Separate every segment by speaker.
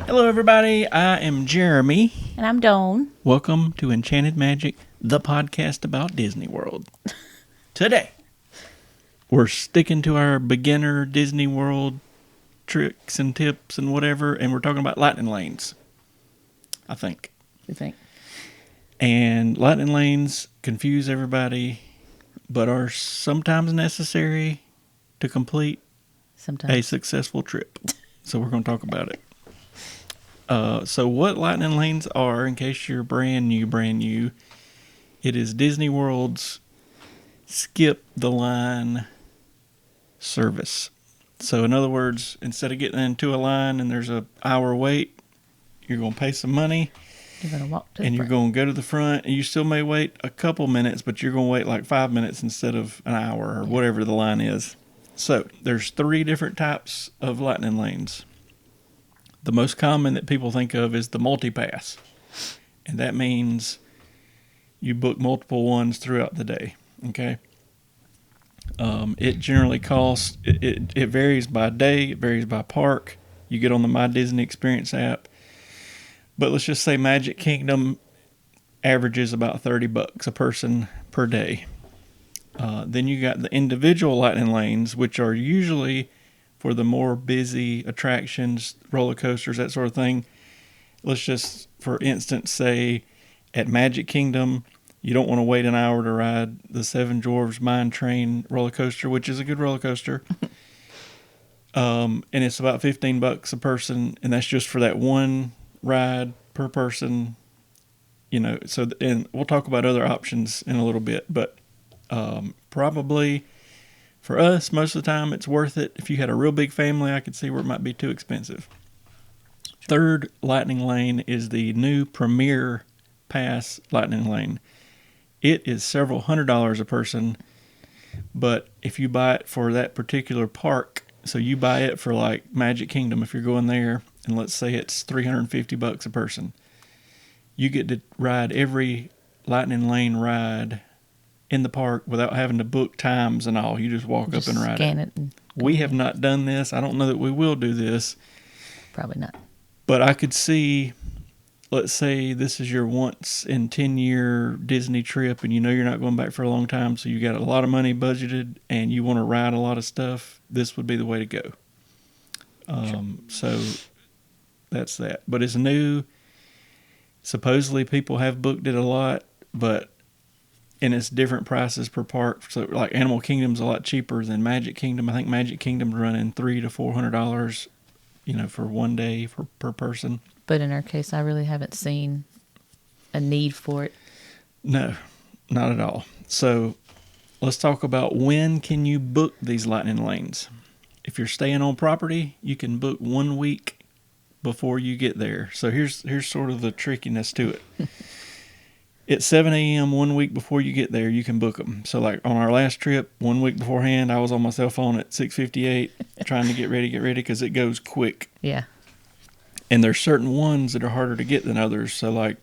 Speaker 1: Hello, everybody. I am Jeremy.
Speaker 2: And I'm Dawn.
Speaker 1: Welcome to Enchanted Magic, the podcast about Disney World. Today, we're sticking to our beginner Disney World tricks and tips and whatever, and we're talking about lightning lanes, I think.
Speaker 2: You think?
Speaker 1: And lightning lanes confuse everybody, but are sometimes necessary to complete a successful trip. So we're going to talk about it. So what lightning lanes are, in case you're brand new, it is Disney World's skip the line service. So in other words, instead of getting into a line and there's an hour wait, you're going to pay some money.
Speaker 2: You're going to walk to the
Speaker 1: and you're
Speaker 2: front.
Speaker 1: going to go to the front, and you still may wait a couple minutes, but you're going to wait like 5 minutes instead of an hour or whatever the line is. So there's 3 different types of lightning lanes. The most common that people think of is the multi-pass, and that means you book multiple ones throughout the day, okay? It generally costs, it varies by day, it varies by park. You get on the My Disney Experience app, but let's just say Magic Kingdom averages about $30 a person per day. Then you got the individual lightning lanes, which are usually for the more busy attractions, roller coasters, that sort of thing. Let's just, for instance, say at Magic Kingdom, you don't want to wait an hour to ride the Seven Dwarfs Mine Train roller coaster, which is a good roller coaster. And it's about $15 a person, and that's just for that one ride per person. You know, so and we'll talk about other options in a little bit, but probably for us, most of the time, it's worth it. If you had a real big family, I could see where it might be too expensive. Third lightning lane is the new Premier Pass lightning lane. It is several $100s a person, but if you buy it for that particular park, so you buy it for like Magic Kingdom, if you're going there, and let's say it's $350 a person, you get to ride every lightning lane ride in the park without having to book times and all. You just walk up and ride
Speaker 2: scan it.
Speaker 1: We have not done this. I don't know that we will do this.
Speaker 2: Probably not.
Speaker 1: But I could see, let's say this is your once in 10-year Disney trip, and you know you're not going back for a long time, so you got a lot of money budgeted and you want to ride a lot of stuff, this would be the way to go.
Speaker 2: Sure.
Speaker 1: So that's that. But it's new. Supposedly people have booked it a lot, and it's different prices per park. So like Animal Kingdom's a lot cheaper than Magic Kingdom. I think Magic Kingdom's running $300 to $400, for one day per person.
Speaker 2: But in our case, I really haven't seen a need for it.
Speaker 1: No, not at all. So let's talk about when can you book these lightning lanes. If you're staying on property, you can book 1 week before you get there. So here's sort of the trickiness to it. At 7 a.m. 1 week before you get there, you can book them. So like on our last trip, 1 week beforehand, I was on my cell phone at 6:58 trying to get ready because it goes quick.
Speaker 2: Yeah.
Speaker 1: And there's certain ones that are harder to get than others. So like,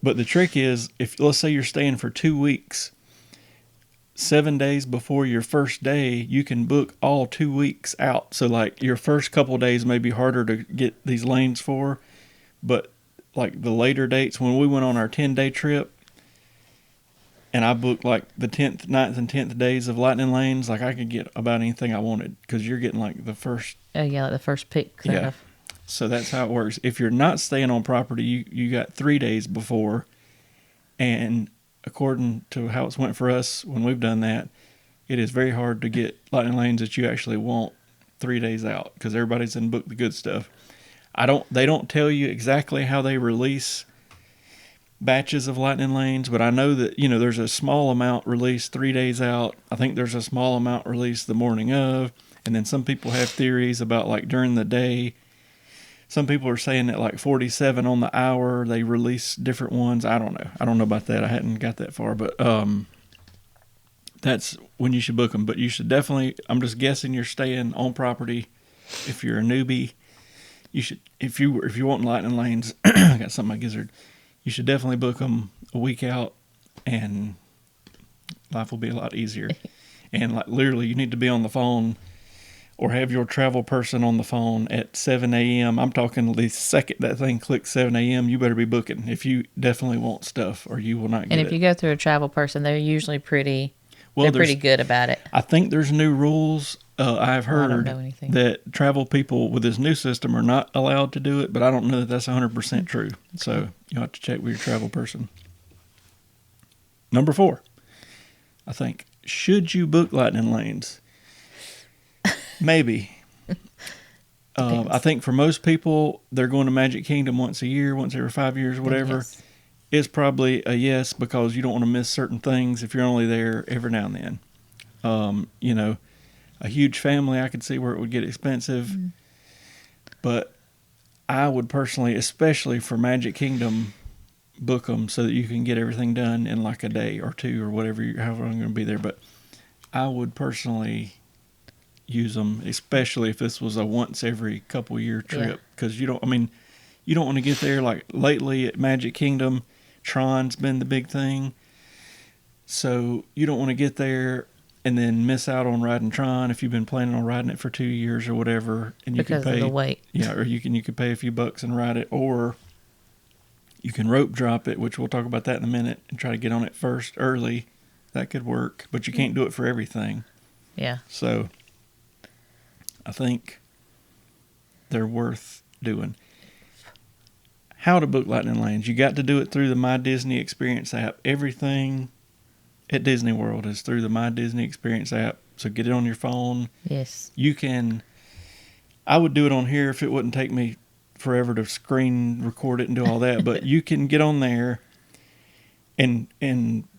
Speaker 1: but the trick is, if let's say you're staying for 2 weeks, 7 days before your first day, you can book all 2 weeks out. So like your first couple days may be harder to get these lanes for, but like the later dates, when we went on our 10-day trip and I booked like the 10th, 9th, and 10th days of lightning lanes, like I could get about anything I wanted because you're getting like the first.
Speaker 2: Like the first pick.
Speaker 1: Yeah. So that's how it works. If you're not staying on property, you got 3 days before. And according to how it's went for us when we've done that, it is very hard to get lightning lanes that you actually want 3 days out because everybody's in book the good stuff. They don't tell you exactly how they release batches of lightning lanes, but I know that, there's a small amount released 3 days out. I think there's a small amount released the morning of, and then some people have theories about like during the day. Some people are saying that like 47 on the hour, they release different ones. I don't know about that. I hadn't got that far, but that's when you should book them. But you should definitely, I'm just guessing you're staying on property. If you're a newbie, you should, if you want lightning lanes, I got something on my gizzard, you should definitely book them a week out, and life will be a lot easier. And like literally, you need to be on the phone or have your travel person on the phone at 7 a.m. I'm talking the second that thing clicks 7 a.m., you better be booking if you definitely want stuff, or you will not
Speaker 2: And
Speaker 1: get
Speaker 2: if you go through a travel person, they're usually
Speaker 1: Well,
Speaker 2: they're pretty good about it.
Speaker 1: I think there's new rules. I've
Speaker 2: Well, I don't
Speaker 1: heard
Speaker 2: know anything.
Speaker 1: that travel people with this new system are not allowed to do it, but I don't know that that's 100% true. So you'll have to check with your travel person. Number 4, I think, should you book lightning lanes? Maybe. I think for most people, they're going to Magic Kingdom once a year, once every 5 years, whatever.
Speaker 2: Yes.
Speaker 1: It's probably a yes, because you don't want to miss certain things if you're only there every now and then. A huge family, I could see where it would get expensive. But I would personally, especially for Magic Kingdom, book them so that you can get everything done in like a day or two or whatever, however I'm going to be there. But I would personally use them, especially if this was a once every couple year trip, because you don't want to get there like lately at Magic Kingdom. Tron's been the big thing, so you don't want to get there and then miss out on riding Tron if you've been planning on riding it for 2 years or whatever, and you
Speaker 2: Because
Speaker 1: can pay,
Speaker 2: of the wait.
Speaker 1: Yeah, or you could pay a few bucks and ride it, or you can rope drop it, which we'll talk about that in a minute, and try to get on it first early. That could work, but you can't do it for everything.
Speaker 2: Yeah.
Speaker 1: So I think they're worth doing. How to book lightning lanes? You got to do it through the My Disney Experience app. Everything at Disney World is through the My Disney Experience app. So get it on your phone.
Speaker 2: Yes.
Speaker 1: I would do it on here if it wouldn't take me forever to screen record it and do all that. But you can get on there and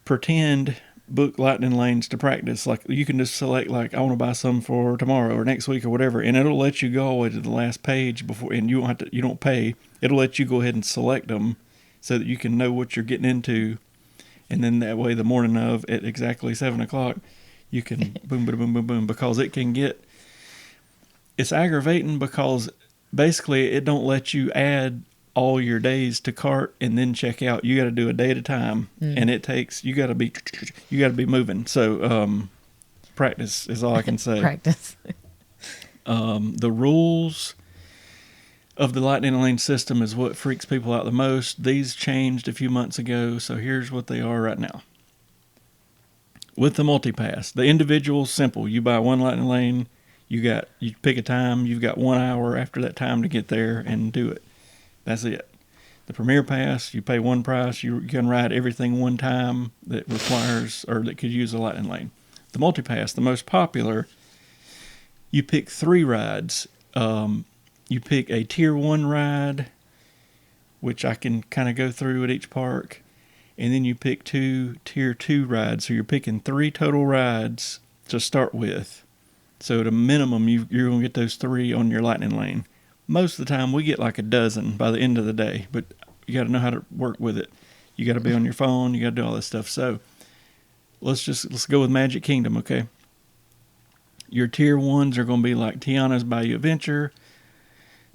Speaker 1: pretend book lightning lanes to practice. Like, you can just select, like, I want to buy some for tomorrow or next week or whatever, and it'll let you go all the way to the last page before, and you don't pay. It'll let you go ahead and select them so that you can know what you're getting into, and then that way the morning of at exactly 7 o'clock you can boom, boom, boom, boom, boom, because it's aggravating, because basically it don't let you add all your days to cart and then check out. You got to do a day at a time, and you got to be moving. So practice is all I can say.
Speaker 2: Practice.
Speaker 1: The rules of the Lightning Lane system is what freaks people out the most. These changed a few months ago, so here's what they are right now. With the multi-pass, the individual's simple. You buy one Lightning Lane, you pick a time, you've got 1 hour after that time to get there and do it. That's it. The Premier Pass, you pay one price. You can ride everything one time that requires or that could use a Lightning Lane. The Multi-Pass, the most popular, you pick 3 rides. You pick a Tier 1 ride, which I can kind of go through at each park. And then you pick 2 Tier 2 rides. So you're picking 3 total rides to start with. So at a minimum, you're going to get those 3 on your Lightning Lane. Most of the time, we get like a dozen by the end of the day, but you got to know how to work with it. You got to be on your phone. You got to do all this stuff. So let's go with Magic Kingdom, okay? Your Tier 1s are going to be like Tiana's Bayou Adventure,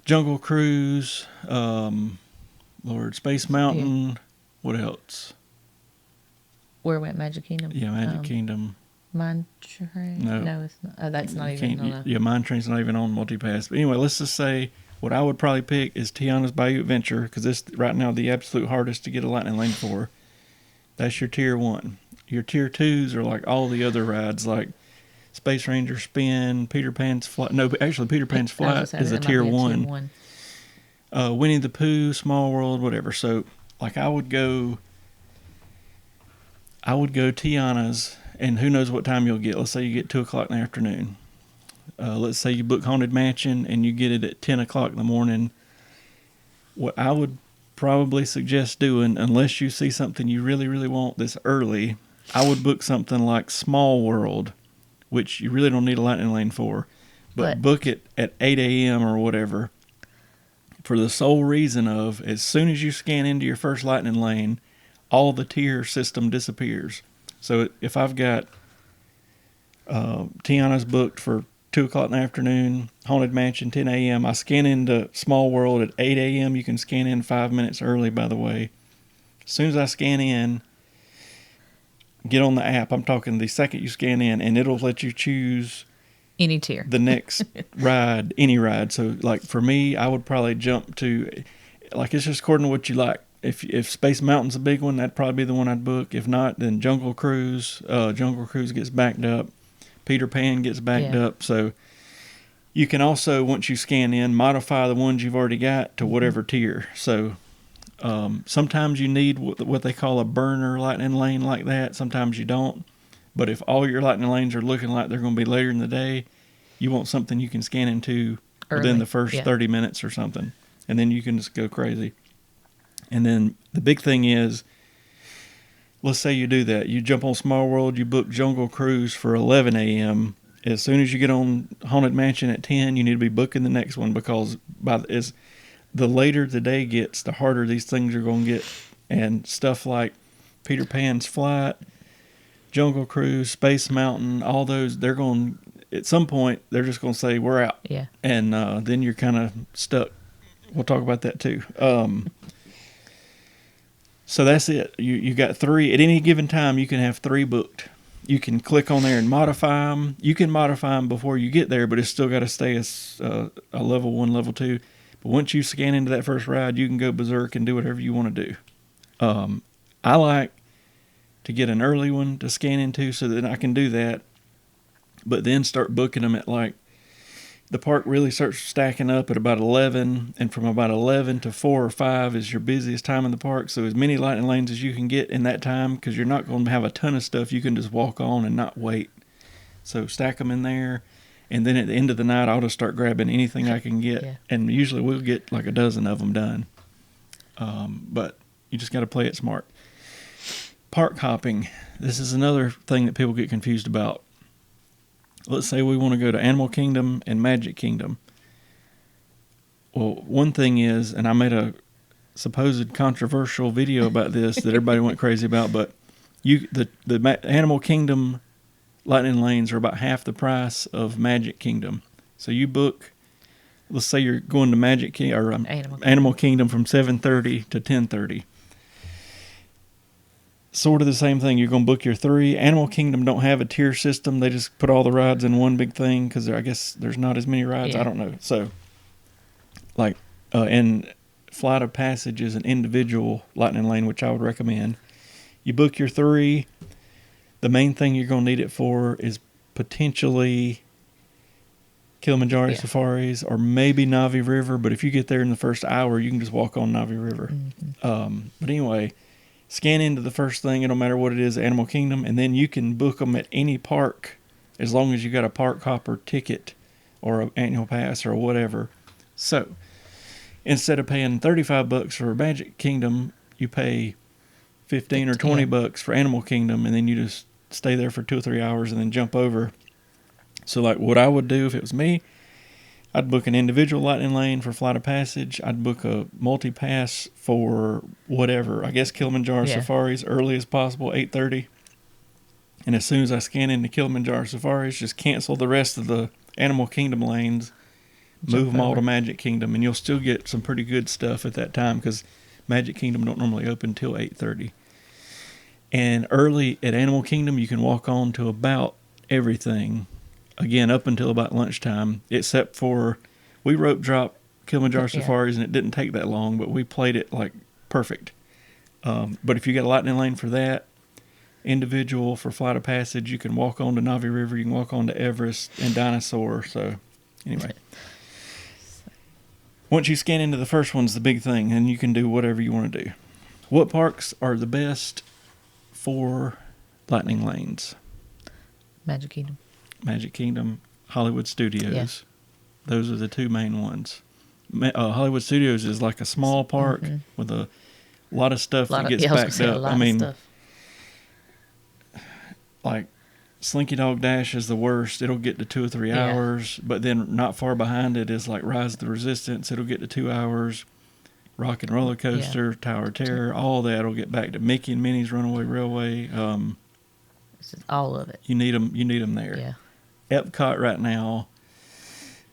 Speaker 1: Jungle Cruise, Space Mountain. Yeah. What else?
Speaker 2: Where went Magic Kingdom?
Speaker 1: Yeah, Magic Kingdom.
Speaker 2: Mine Train? No, it's not. Oh, that's not even on the...
Speaker 1: Yeah, Mine Train's not even on Multi-Pass. But anyway, let's just say what I would probably pick is Tiana's Bayou Adventure, because this right now the absolute hardest to get a Lightning Lane for. That's your Tier 1. Your Tier 2s are like all the other rides, like Space Ranger Spin, Peter Pan's Flight. No, actually Peter Pan's Flight is a Tier 1. Winnie the Pooh, Small World, whatever. So like I would go Tiana's, and who knows what time you'll get. Let's say you get 2 o'clock in the afternoon. Let's say you book Haunted Mansion and you get it at 10 o'clock in the morning. What I would probably suggest doing, unless you see something you really, really want this early, I would book something like Small World, which you really don't need a Lightning Lane for. But book it at 8 a.m. or whatever, for the sole reason of, as soon as you scan into your first Lightning Lane, all the tier system disappears. So if I've got Tiana's booked for 2 o'clock in the afternoon, Haunted Mansion 10 a.m., I scan into Small World at 8 a.m. You can scan in 5 minutes early, by the way. As soon as I scan in, get on the app. I'm talking the second you scan in, and it'll let you choose
Speaker 2: Any tier.
Speaker 1: the next ride, any ride. So like for me, I would probably jump to, like, it's just according to what you like. If Space Mountain's a big one, that'd probably be the one I'd book. If not, then Jungle Cruise. Jungle Cruise gets backed up. Peter Pan gets backed up. So you can also, once you scan in, modify the ones you've already got to whatever tier. So sometimes you need what they call a burner lightning lane like that. Sometimes you don't. But if all your lightning lanes are looking like they're going to be later in the day, you want something you can scan into within the first 30 minutes or something. And then you can just go crazy. And then the big thing is, let's say you do that. You jump on Small World, you book Jungle Cruise for 11 a.m. As soon as you get on Haunted Mansion at 10, you need to be booking the next one, because the later the day gets, the harder these things are going to get. And stuff like Peter Pan's Flight, Jungle Cruise, Space Mountain, all those, they're going, at some point, they're just going to say, we're out.
Speaker 2: Yeah.
Speaker 1: And then you're kind of stuck. We'll talk about that too. So that's it. You got 3. At any given time, you can have 3 booked. You can click on there and modify them. You can modify them before you get there, but it's still got to stay as a level 1, level 2. But once you scan into that first ride, you can go berserk and do whatever you want to do. I like to get an early one to scan into so that I can do that, but then start booking them at, like, the park really starts stacking up at about 11, and from about 11 to 4 or 5 is your busiest time in the park. So as many lightning lanes as you can get in that time, because you're not going to have a ton of stuff you can just walk on and not wait. So stack them in there, and then at the end of the night, I'll just start grabbing anything I can get, and usually we'll get like a dozen of them done. But you just got to play it smart. Park hopping. This is another thing that people get confused about. Let's say we want to go to Animal Kingdom and Magic Kingdom. Well, one thing is, and I made a supposed controversial video about this that everybody went crazy about, but the Animal Kingdom lightning lanes are about half the price of Magic Kingdom. So you book, let's say you're going to Magic Kingdom or Animal Kingdom from 7:30 to 10:30. Sort of the same thing. You're going to book your 3. Animal Kingdom don't have a tier system. They just put all the rides in one big thing because I guess there's not as many rides. I don't know. So, like, and Flight of Passage is an individual lightning lane, which I would recommend. You book your 3. The main thing you're going to need it for is potentially Kilimanjaro Safaris or maybe Navi River. But if you get there in the first hour, you can just walk on Navi River. But anyway, scan into the first thing, it don't matter what it is, Animal Kingdom, and then you can book them at any park as long as you got a park hopper ticket or an annual pass or whatever. So instead of paying $35 for Magic Kingdom, you pay $15 or $20 for Animal Kingdom, and then you just stay there for 2 or 3 hours and then jump over. So like what I would do if it was me, I'd book an individual lightning lane for Flight of Passage. I'd book a multi-pass for whatever. I guess Kilimanjaro Safaris early as possible, 8:30. And as soon as I scan into Kilimanjaro Safaris, just cancel the rest of the Animal Kingdom lanes, move them all to Magic Kingdom, and you'll still get some pretty good stuff at that time because Magic Kingdom don't normally open till 8:30. And early at Animal Kingdom, you can walk on to about everything. Again, up until about lunchtime, except for we rope dropped Kilimanjaro Safaris, and it didn't take that long, but we played it like perfect. But if you got a lightning lane for that, individual for Flight of Passage, you can walk on to Navi River, you can walk on to Everest and Dinosaur. So anyway, once you scan into the first one's the big thing, and you can do whatever you want to do. What parks are the best for lightning lanes? Magic Kingdom, Hollywood Studios. Yeah. Those are the 2 main ones. Hollywood Studios is like a small park with a lot of stuff that gets backed up. I mean, like Slinky Dog Dash is the worst. It'll get to 2 or 3 hours, but then not far behind it is like Rise of the Resistance. It'll get to 2 hours. Rock and Roller Coaster, Tower of Terror, all that will get back to Mickey and Minnie's Runaway Railway.
Speaker 2: All of it.
Speaker 1: You need them there.
Speaker 2: Yeah.
Speaker 1: Epcot right now,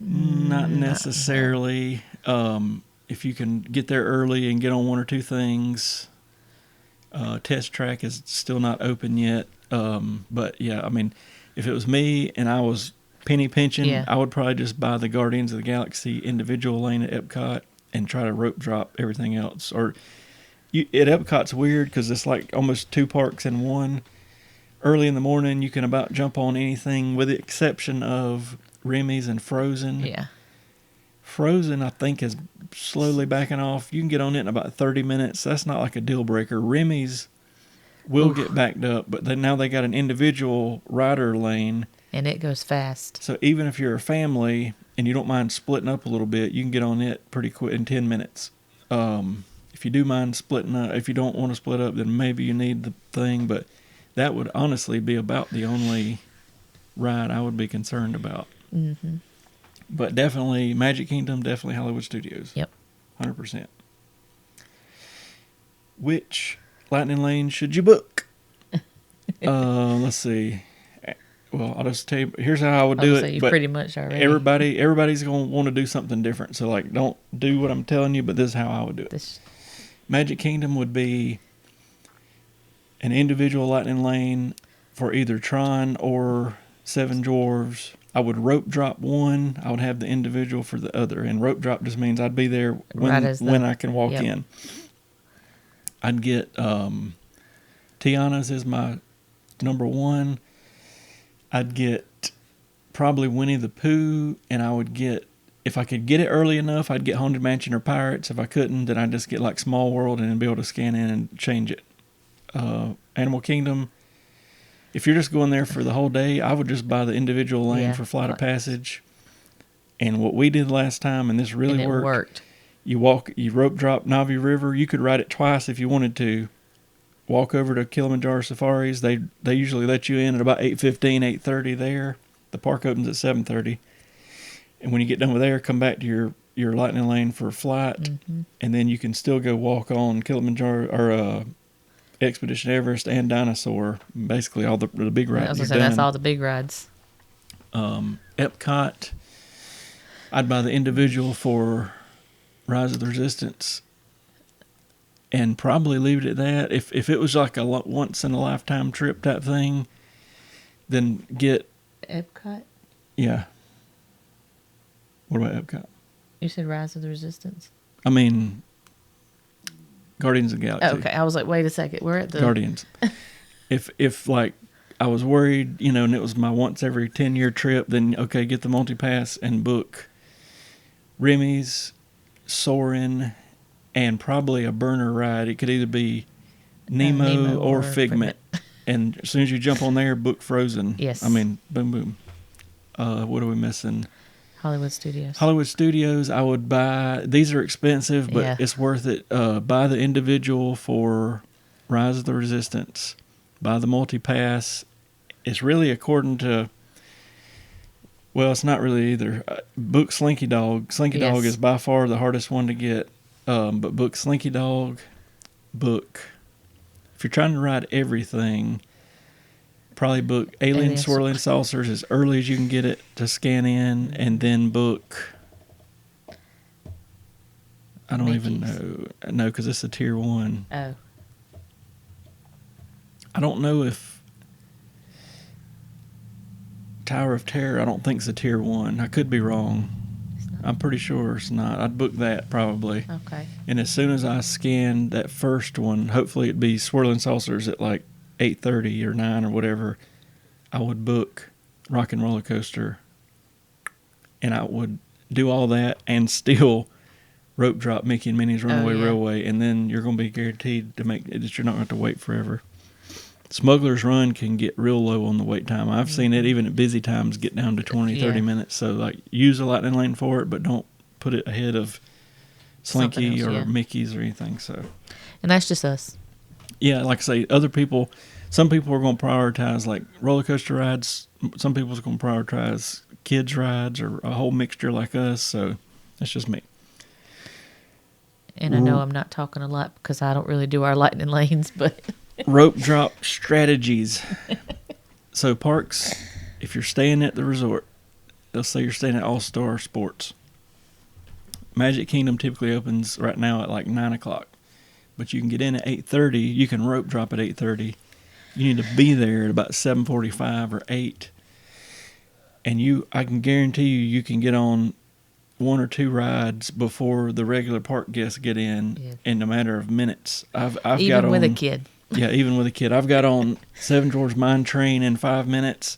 Speaker 1: not necessarily. If you can get there early and get on 1 or 2 things, Test Track is still not open yet. But yeah, I mean, if it was me and I was penny pinching,
Speaker 2: Yeah.
Speaker 1: I would probably just buy the Guardians of the Galaxy individual lane at Epcot and try to rope drop everything else. Or at Epcot's weird because it's like almost two parks in one. Early in the morning, you can about jump on anything with the exception of Remy's and Frozen.
Speaker 2: Yeah.
Speaker 1: Frozen, I think, is slowly backing off. You can get on it in about 30 minutes. That's not like a deal breaker. Remy's will get backed up, but now they got an individual rider lane.
Speaker 2: And it goes fast.
Speaker 1: So even if you're a family and you don't mind splitting up a little bit, you can get on it pretty quick in 10 minutes. If you do mind splitting up, if you don't want to split up, then maybe you need the thing. But that would honestly be about the only ride I would be concerned about.
Speaker 2: Mm-hmm.
Speaker 1: But definitely Magic Kingdom, definitely Hollywood Studios.
Speaker 2: Yep.
Speaker 1: 100%. Which Lightning Lane should you book? Let's see. Well, I'll just tell you. Here's how I would do it.
Speaker 2: You
Speaker 1: but
Speaker 2: pretty much already.
Speaker 1: everybody's going to want to do something different. So, like, don't do what I'm telling you, but this is how I would do it. Magic Kingdom would be an individual Lightning Lane for either Tron or Seven Dwarves. I would rope drop one. I would have the individual for the other. And rope drop just means I'd be there when I can walk in. I'd get Tiana's is my number one. I'd get probably Winnie the Pooh, and I would get, if I could get it early enough, I'd get Haunted Mansion or Pirates. If I couldn't, then I'd just get like Small World and then be able to scan in and change it. Animal Kingdom, if you're just going there for the whole day, I would just buy the individual lane for Flight of Passage. And what we did last time, and this really worked. You rope drop Navi River. You could ride it twice if you wanted to. Walk over to Kilimanjaro Safaris. They usually let you in at about 8:15, 8:30 there. The park opens at 7:30. And when you get done with there, come back to your Lightning Lane for a flight. Mm-hmm. And then you can still go walk on Kilimanjaro or Expedition Everest and Dinosaur. Basically all the big rides.
Speaker 2: I was going to say, that's all the big rides.
Speaker 1: Epcot, I'd buy the individual for Rise of the Resistance. And probably leave it at that. If it was like a once in a lifetime trip type thing, then get
Speaker 2: Epcot.
Speaker 1: Yeah. What about Epcot?
Speaker 2: You said Rise of the Resistance.
Speaker 1: I mean, Guardians of the Galaxy.
Speaker 2: Oh, okay, I was like, wait a second, we're at the
Speaker 1: Guardians. if like I was worried, and it was my once every 10-year trip, then okay, get the multi-pass and book Remy's, Soarin', and probably a burner ride. It could either be Nemo or Figment. And as soon as you jump on there, book Frozen.
Speaker 2: Yes.
Speaker 1: I mean, boom, boom. What are we missing?
Speaker 2: Hollywood Studios.
Speaker 1: Hollywood Studios, I would buy. These are expensive, but it's worth it. Buy the individual for Rise of the Resistance. Buy the multi-pass. It's really according to... Well, it's not really either. Book Slinky Dog. Slinky Dog is by far the hardest one to get. But book Slinky Dog, if you're trying to ride everything, probably book Alien Swirling Saucers as early as you can get it to scan in, and then book, I don't even know. No, because it's a tier 1.
Speaker 2: Oh.
Speaker 1: I don't know if Tower of Terror, I don't think it's a tier 1. I could be wrong. I'm pretty sure it's not. I'd book that probably.
Speaker 2: Okay.
Speaker 1: And as soon as I scan that first one, hopefully it'd be Swirling Saucers at like 8:30 or 9 or whatever, I would book Rock and Roller Coaster. And I would do all that and still rope drop Mickey and Minnie's Runaway Railway. And then you're going to be guaranteed to make it that you're not going to have to wait forever. Smuggler's Run can get real low on the wait time. I've seen it even at busy times get down to 20, 30 minutes. So, like, use a Lightning Lane for it, but don't put it ahead of Slinky or Mickey's or anything. So,
Speaker 2: and that's just us.
Speaker 1: Yeah, like I say, some people are going to prioritize, like, roller coaster rides. Some people are going to prioritize kids' rides or a whole mixture like us. So, that's just me.
Speaker 2: And I know I'm not talking a lot because I don't really do our Lightning Lanes, but...
Speaker 1: Rope drop strategies. So parks, if you're staying at the resort, let's say you're staying at All Star Sports. Magic Kingdom typically opens right now at like 9 o'clock. But you can get in at 8:30. You can rope drop at 8:30. You need to be there at about 7:45 or 8. and I can guarantee you can get on one or two rides before the regular park guests get in a matter of minutes. I've got
Speaker 2: Even
Speaker 1: on,
Speaker 2: with a kid.
Speaker 1: Yeah, even with a kid. I've got on Seven Dwarfs Mine Train in 5 minutes.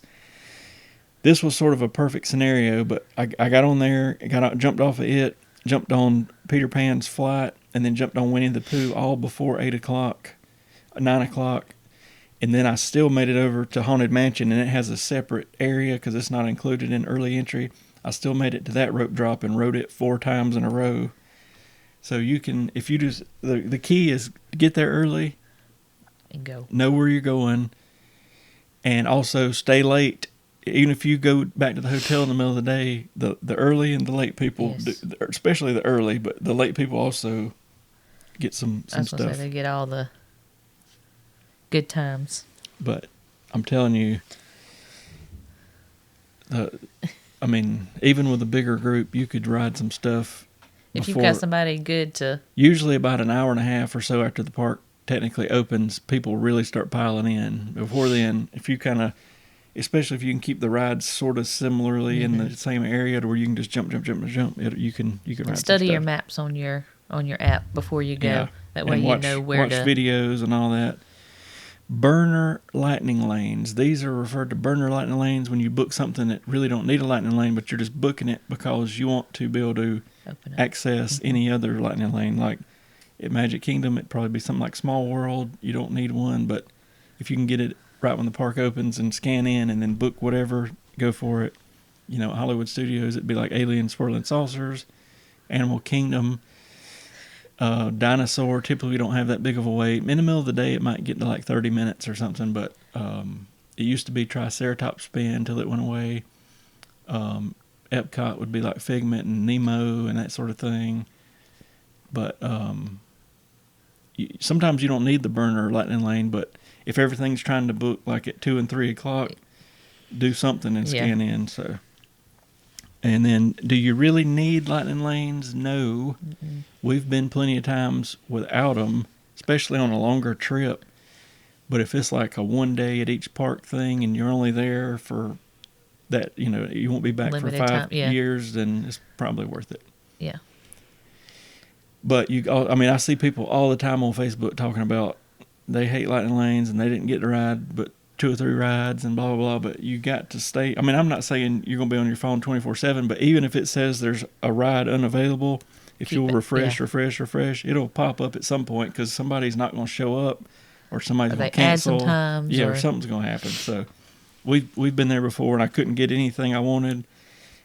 Speaker 1: This was sort of a perfect scenario, but I got on there, jumped off of it, jumped on Peter Pan's flight, and then jumped on Winnie the Pooh all before 8 o'clock, 9 o'clock. And then I still made it over to Haunted Mansion, and it has a separate area because it's not included in early entry. I still made it to that rope drop and rode it 4 times in a row. So you can, if you just, the key is get there early.
Speaker 2: And go.
Speaker 1: Know where you're going. And also stay late. Even if you go back to the hotel in the middle of the day, the early and the late people, especially the early, but the late people also get some stuff.
Speaker 2: Say they get all the good times.
Speaker 1: But I'm telling you, even with a bigger group, you could ride some stuff.
Speaker 2: If you've got somebody good to...
Speaker 1: Usually about an hour and a half or so after the park technically opens, people really start piling in. Before then, if you kind of... Especially if you can keep the rides sort of similarly in the same area to where you can just jump, you can ride.
Speaker 2: Study your maps on your app before you go.
Speaker 1: Yeah.
Speaker 2: That way you know where to...
Speaker 1: Watch videos and all that. Burner lightning lanes. These are referred to burner lightning lanes when you book something that really don't need a lightning lane, but you're just booking it because you want to be able to access any other lightning lane. Like at Magic Kingdom, it'd probably be something like Small World. You don't need one, but if you can get it right when the park opens and scan in and then book whatever, go for it. At Hollywood Studios, it'd be like Alien Swirling Saucers, Animal Kingdom, Dinosaur. Typically, we don't have that big of a wait. In the middle of the day, it might get to like 30 minutes or something, but it used to be Triceratops Spin until it went away. Epcot would be like Figment and Nemo and that sort of thing. But sometimes you don't need the burner lightning lane, but if everything's trying to book like at 2 and 3 o'clock, do something and scan in. So, and then, do you really need lightning lanes? No. Mm-mm. We've been plenty of times without them, especially on a longer trip. But if it's like a 1 day at each park thing and you're only there for that, you won't be back
Speaker 2: limited
Speaker 1: for 5
Speaker 2: time,
Speaker 1: years, then it's probably worth it.
Speaker 2: Yeah.
Speaker 1: But I see people all the time on Facebook talking about they hate lightning lanes and they didn't get to ride but 2 or 3 rides and blah, blah, blah. But you got to stay. I'm not saying you're going to be on your phone 24/7, but even if it says there's a ride unavailable, if you'll refresh, it'll pop up at some point because somebody's not going to show up or somebody's going to cancel.
Speaker 2: Add some times.
Speaker 1: Or something's going to happen. So we've been there before and I couldn't get anything I wanted.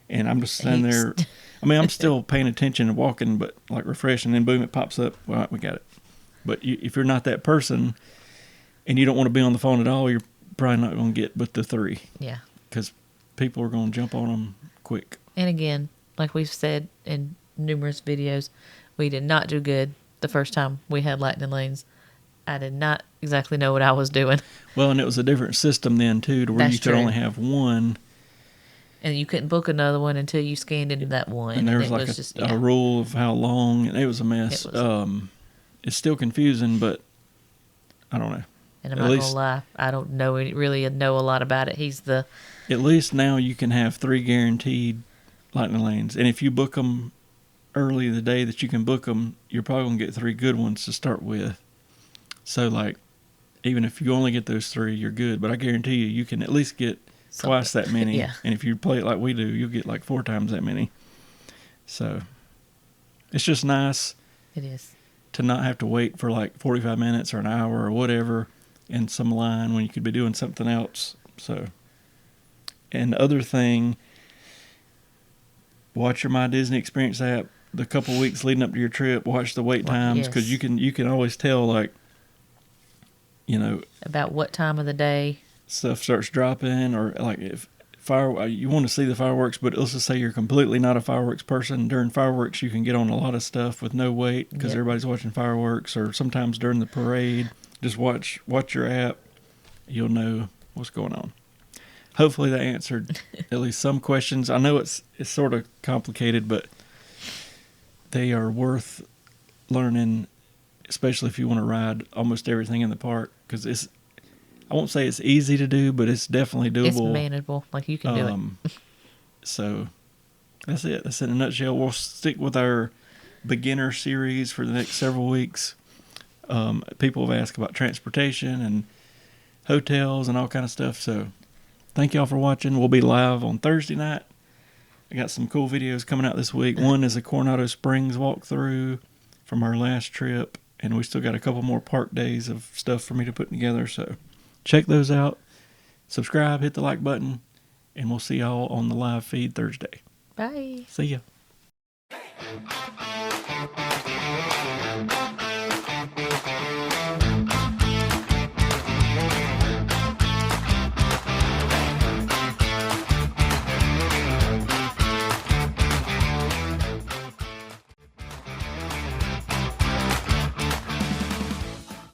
Speaker 1: And I'm just standing there. I'm still paying attention and walking, but like refreshing, and then boom, it pops up. All right, we got it. But if you're not that person and you don't want to be on the phone at all, you're probably not going to get but the 3.
Speaker 2: Yeah.
Speaker 1: Because people are going to jump on them quick.
Speaker 2: And again, like we've said in numerous videos, we did not do good the first time we had lightning lanes. I did not exactly know what I was doing.
Speaker 1: Well, and it was a different system then, too, to where you could only have one.
Speaker 2: And you couldn't book another one until you scanned into that one.
Speaker 1: And there was like a rule of how long, and it was a mess. It's still confusing, but I don't know.
Speaker 2: And I'm not going to lie, I don't really know a lot about it.
Speaker 1: At least now you can have 3 guaranteed lightning lanes. And if you book them early the day that you can book them, you're probably going to get 3 good ones to start with. So, like, even if you only get those 3, you're good. But I guarantee you can at least get twice that many.
Speaker 2: Yeah.
Speaker 1: And if you play it like we do, you'll get like 4 times that many. So, it's just nice.
Speaker 2: It is.
Speaker 1: To not have to wait for like 45 minutes or an hour or whatever in some line when you could be doing something else. So, and the other thing, watch your My Disney Experience app the couple weeks leading up to your trip. Watch the wait times because you can always tell, like,
Speaker 2: about what time of the day
Speaker 1: stuff starts dropping, or like if you want to see the fireworks, but let's just say you're completely not a fireworks person. During fireworks, you can get on a lot of stuff with no wait because everybody's watching fireworks, or sometimes during the parade. Just watch your app. You'll know what's going on. Hopefully that answered at least some questions. I know it's sort of complicated, but they are worth learning, especially if you want to ride almost everything in the park, because I won't say it's easy to do, but it's definitely doable.
Speaker 2: It's manageable. Like, you can do it.
Speaker 1: So that's it. That's in a nutshell. We'll stick with our beginner series for the next several weeks. People have asked about transportation and hotels and all kind of stuff. So thank y'all for watching. We'll be live on Thursday night. I got some cool videos coming out this week. One is a Coronado Springs walkthrough from our last trip, and we still got a couple more park days of stuff for me to put together. So check those out. Subscribe, hit the like button, and we'll see y'all on the live feed Thursday.
Speaker 2: Bye.
Speaker 1: See ya.